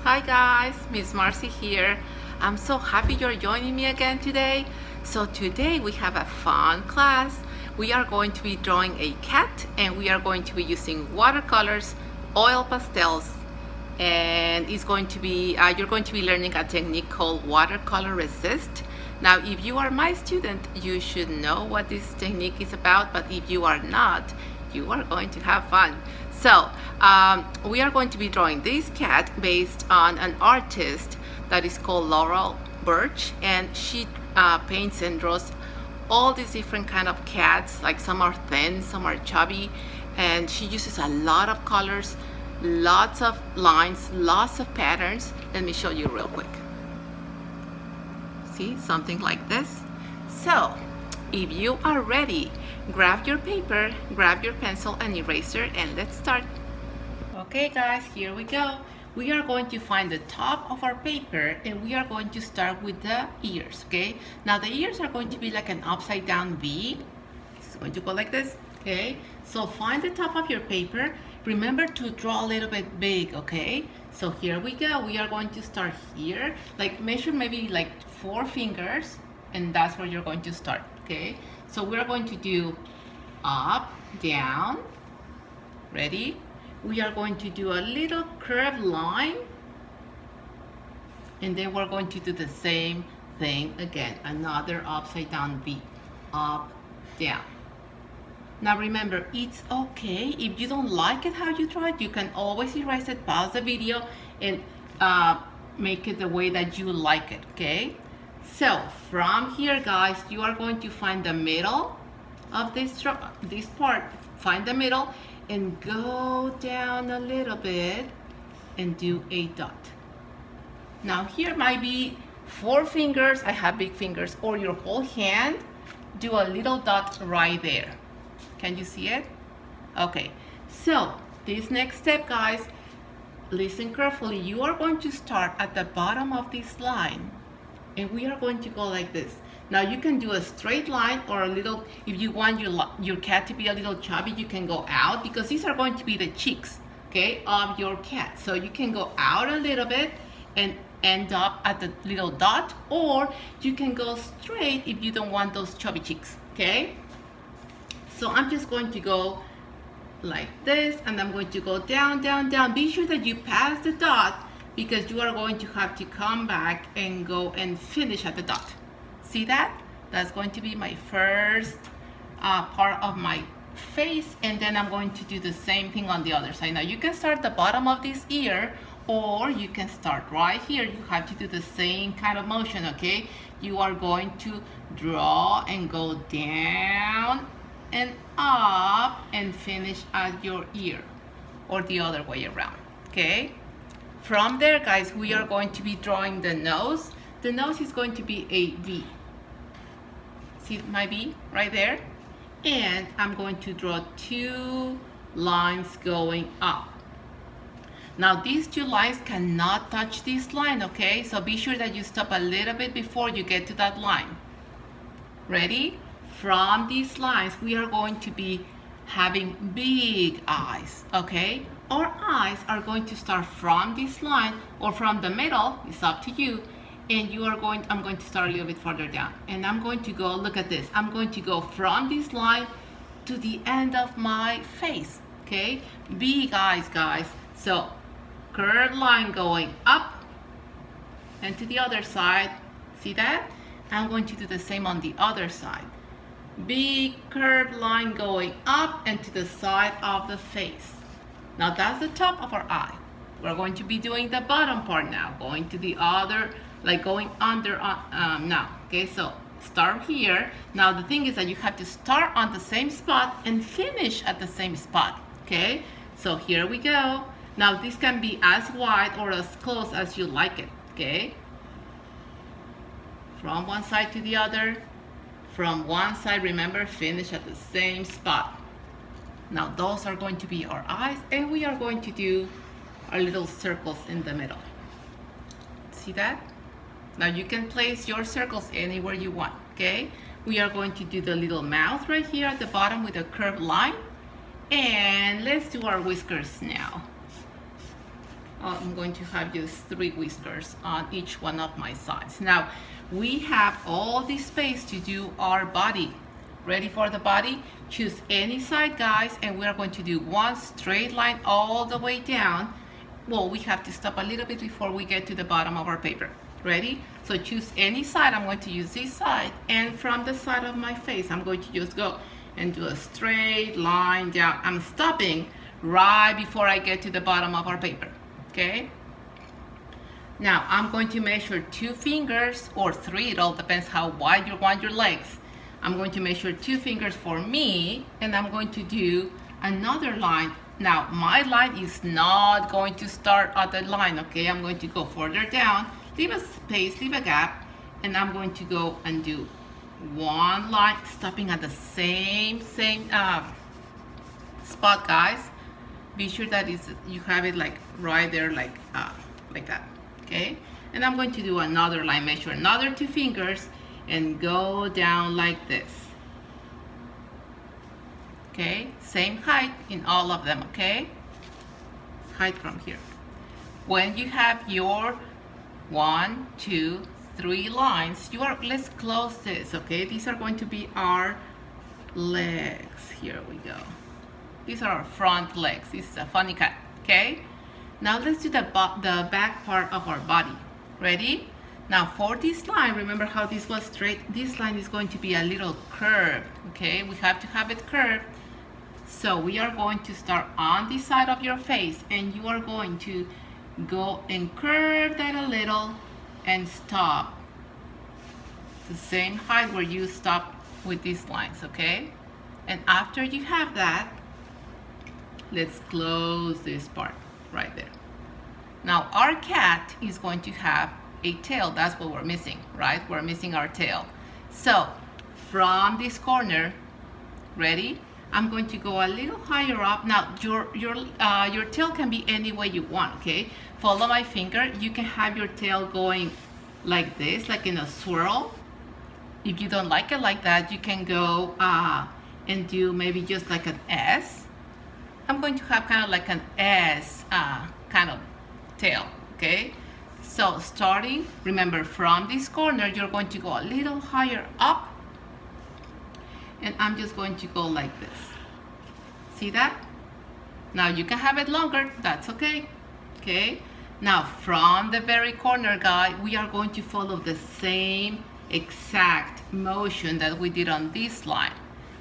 Hi guys, Miss Marcy here. I'm so happy you're joining me again today. So today we have a fun class. We are going to be drawing a cat and we are going to be using watercolors, oil pastels, and it's going to be you're going to be learning a technique called Watercolor Resist. Now if you are my student, you should know what this technique is about, but if you are not, you are going to have fun. So we are going to be drawing this cat based on an artist that is called Laurel Burch, and she paints and draws all these different kind of cats. Like some are thin, some are chubby, and she uses a lot of colors, lots of lines, lots of patterns. Let me show you real quick. See, something like this. So if you are ready, grab your paper, grab your pencil and eraser, and let's start. Okay guys, here we go. We are going to find the top of our paper and we are going to start with the ears, okay? Now the ears are going to be like an upside down V. It's going to go like this, okay? So find the top of your paper. Remember to draw a little bit big, okay? So here we go. We are going to start here. Like measure maybe like 4 fingers, and that's where you're going to start, okay? So we're going to do up, down. Ready? We are going to do a little curved line, and then we're going to do the same thing again, another upside down V, up, down. Now remember, it's okay if you don't like it how you draw it, you can always erase it, pause the video, and make it the way that you like it, okay? So from here guys, you are going to find the middle of this part, find the middle and go down a little bit and do a dot. Now here might be 4 fingers, I have big fingers, or your whole hand, do a little dot right there. Can you see it? Okay, so this next step guys, listen carefully. You are going to start at the bottom of this line and we are going to go like this. Now you can do a straight line or a little, if you want your cat to be a little chubby, you can go out because these are going to be the cheeks, okay, of your cat. So you can go out a little bit and end up at the little dot, or you can go straight if you don't want those chubby cheeks, okay? So I'm just going to go like this and I'm going to go down, down, down. Be sure that you pass the dot because you are going to have to come back and go and finish at the dot. See that? That's going to be my first part of my face, and then I'm going to do the same thing on the other side. Now you can start the bottom of this ear or you can start right here. You have to do the same kind of motion, okay? You are going to draw and go down and up and finish at your ear or the other way around, okay? From there guys, we are going to be drawing the nose. The nose is going to be a V. See my V right there? And I'm going to draw 2 lines going up. Now these 2 lines cannot touch this line, okay? So be sure that you stop a little bit before you get to that line. Ready? From these lines, we are going to be having big eyes, okay? Our eyes are going to start from this line or from the middle, it's up to you. And I'm going to start a little bit further down. And I'm going to go, look at this. I'm going to go from this line to the end of my face, okay? Big eyes, guys. So, curved line going up and to the other side. See that? I'm going to do the same on the other side. Big curved line going up and to the side of the face. Now that's the top of our eye. We're going to be doing the bottom part now, going to the other, like going under now. Okay, so start here. Now the thing is that you have to start on the same spot and finish at the same spot. Okay, so here we go. Now this can be as wide or as close as you like it. Okay, from one side to the other. From one side, remember, finish at the same spot. Now those are going to be our eyes, and we are going to do our little circles in the middle. See that? Now you can place your circles anywhere you want, okay? We are going to do the little mouth right here at the bottom with a curved line. And let's do our whiskers now. I'm going to have just 3 whiskers on each one of my sides. Now, we have all this space to do our body. Ready for the body? Choose any side, guys, and we are going to do one straight line all the way down. Well, we have to stop a little bit before we get to the bottom of our paper. Ready? So choose any side. I'm going to use this side, and from the side of my face, I'm going to just go and do a straight line down. I'm stopping right before I get to the bottom of our paper, okay? Now, I'm going to measure 2 fingers or 3, it all depends how wide you want your legs. I'm going to measure 2 fingers for me, and I'm going to do another line. Now, my line is not going to start at the line, okay? I'm going to go further down, leave a space, leave a gap, and I'm going to go and do one line, stopping at the same spot, guys. Be sure that you have it like right there, like that, okay? And I'm going to do another line, measure another 2 fingers, and go down like this. Okay, same height in all of them, okay? Height from here. When you have your 1, 2, 3 lines, let's close this, okay? These are going to be our legs. Here we go. These are our front legs. This is a funny cat, okay? Now let's do the back part of our body. Ready? Now for this line, remember how this was straight? This line is going to be a little curved, okay? We have to have it curved. So we are going to start on this side of your face, and you are going to go and curve that a little and stop. The same height where you stop with these lines, okay? And after you have that, let's close this part right there. Now our cat is going to have a tail. That's what we're missing, right? We're missing our tail. So from this corner, ready? I'm going to go a little higher up. Now your tail can be any way you want, okay? Follow my finger. You can have your tail going like this, like in a swirl. If you don't like it like that, you can go and do maybe just like an S. I'm going to have kind of like an S kind of tail, okay? So starting, remember from this corner, you're going to go a little higher up, and I'm just going to go like this. See that? Now you can have it longer, that's okay, okay? Now from the very corner, guy, we are going to follow the same exact motion that we did on this line,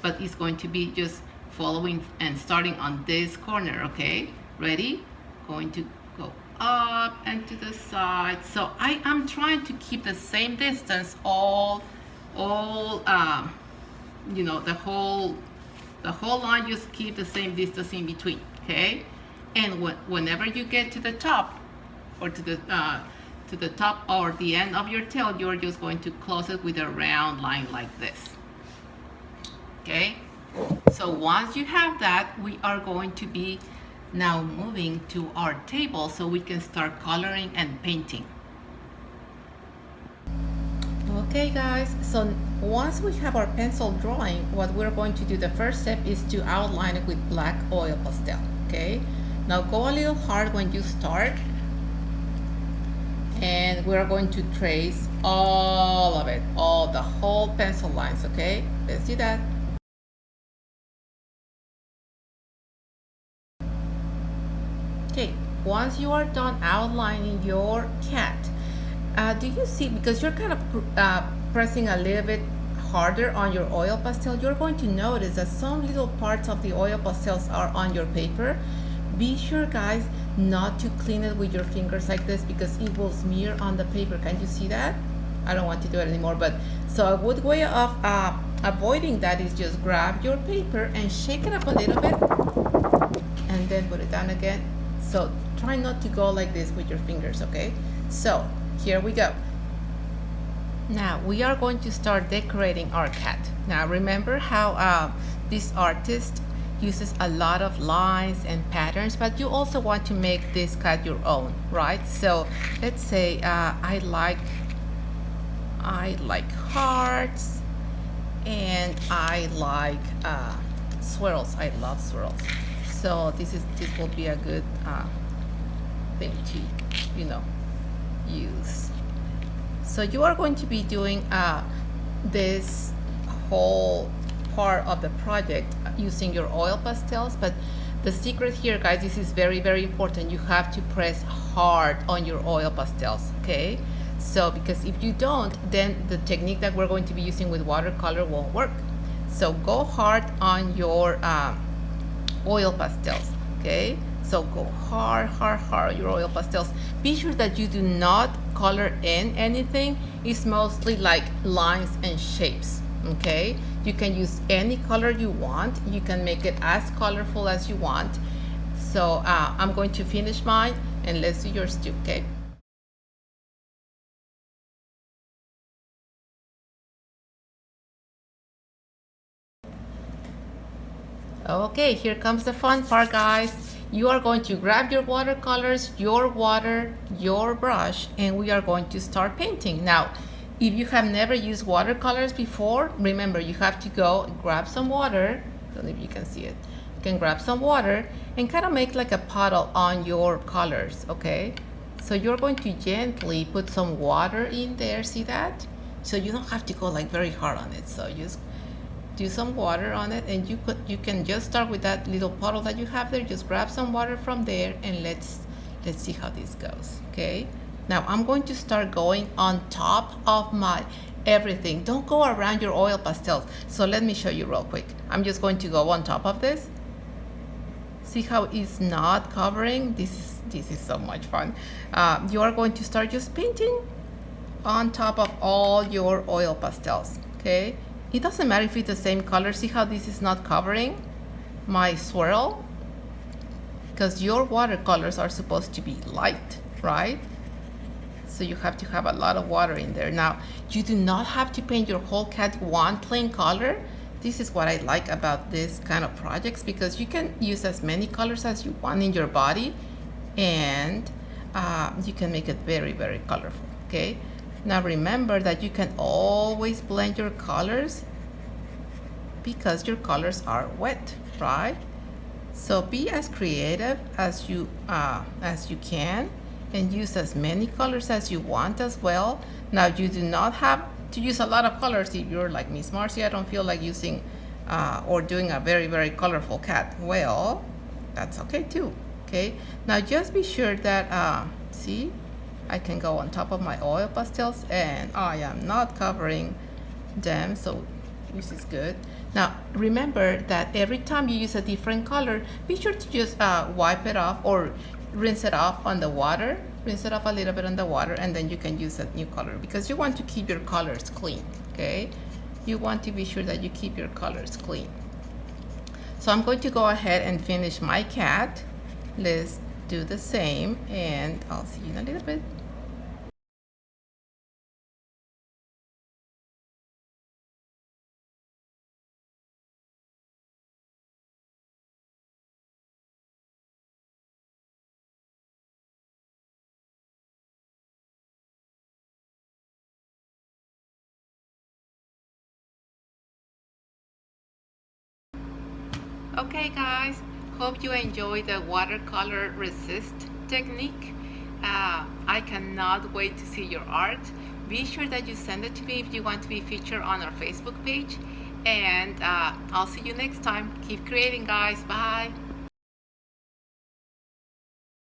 but it's going to be just following and starting on this corner, okay? Ready? Going to go up and to the side. So I am trying to keep the same distance all you know, the whole line, just keep the same distance in between, okay? And whenever you get to the top, or to the top or the end of your tail, you're just going to close it with a round line like this, okay? So once you have that, we are going to be now moving to our table so we can start coloring and painting. Okay guys, so once we have our pencil drawing, what we're going to do, the first step is to outline it with black oil pastel, okay? Now go a little hard when you start, and we're going to trace all of it, the whole pencil lines, okay? Let's do that. Okay, once you are done outlining your cat, do you see, because you're kind of pressing a little bit harder on your oil pastel, you're going to notice that some little parts of the oil pastels are on your paper. Be sure, guys, not to clean it with your fingers like this, because it will smear on the paper. Can you see that? I don't want to do it anymore, but so a good way of avoiding that is just grab your paper and shake it up a little bit, and then put it down again. So try not to go like this with your fingers, okay? So here we go. Now we are going to start decorating our cat. Now remember how this artist uses a lot of lines and patterns, but you also want to make this cat your own, right? So let's say I like hearts, and I like swirls. I love swirls. So this will be a good thing to, use. So you are going to be doing this whole part of the project using your oil pastels, but the secret here, guys, this is very, very important. You have to press hard on your oil pastels, okay? So because if you don't, then the technique that we're going to be using with watercolor won't work. So go hard on your oil pastels, okay? So go hard on your oil pastels. Be sure that you do not color in anything. It's mostly like lines and shapes, okay? You can use any color you want. You can make it as colorful as you want. So I'm going to finish mine, and let's do yours too, okay? Okay, here comes the fun part, guys. You are going to grab your watercolors, your water, your brush, and we are going to start painting. Now, if you have never used watercolors before, remember you have to go grab some water. I don't know if you can see it. You can grab some water and kind of make like a puddle on your colors, okay? So you're going to gently put some water in there, see that? So you don't have to go like very hard on it. So just do some water on it, and you can just start with that little puddle that you have there. Just grab some water from there, and let's see how this goes, okay? Now I'm going to start going on top of my everything. Don't go around your oil pastels. So let me show you real quick. I'm just going to go on top of this. See how it's not covering? This is so much fun. You are going to start just painting on top of all your oil pastels, okay? It doesn't matter if it's the same color. See how this is not covering my swirl? Because your watercolors are supposed to be light, right? So you have to have a lot of water in there. Now, you do not have to paint your whole cat one plain color. This is what I like about this kind of projects, because you can use as many colors as you want in your body, and you can make it very, very colorful, okay? Now remember that you can always blend your colors because your colors are wet, right? So be as creative as you can, and use as many colors as you want as well. Now you do not have to use a lot of colors. If you're like Miss Marcy, I don't feel like using or doing a very, very colorful cat. Well, that's okay too, okay? Now just be sure that, see, I can go on top of my oil pastels, and I am not covering them, so this is good. Now remember that every time you use a different color, be sure to just wipe it off or rinse it off on the water. Rinse it off a little bit on the water, and then you can use a new color, because you want to keep your colors clean, okay? You want to be sure that you keep your colors clean. So I'm going to go ahead and finish my cat. Let's do the same, and I'll see you in a little bit. Okay guys, hope you enjoy the watercolor resist technique. I cannot wait to see your art. Be sure that you send it to me if you want to be featured on our Facebook page, and I'll see you next time. Keep creating, guys. Bye.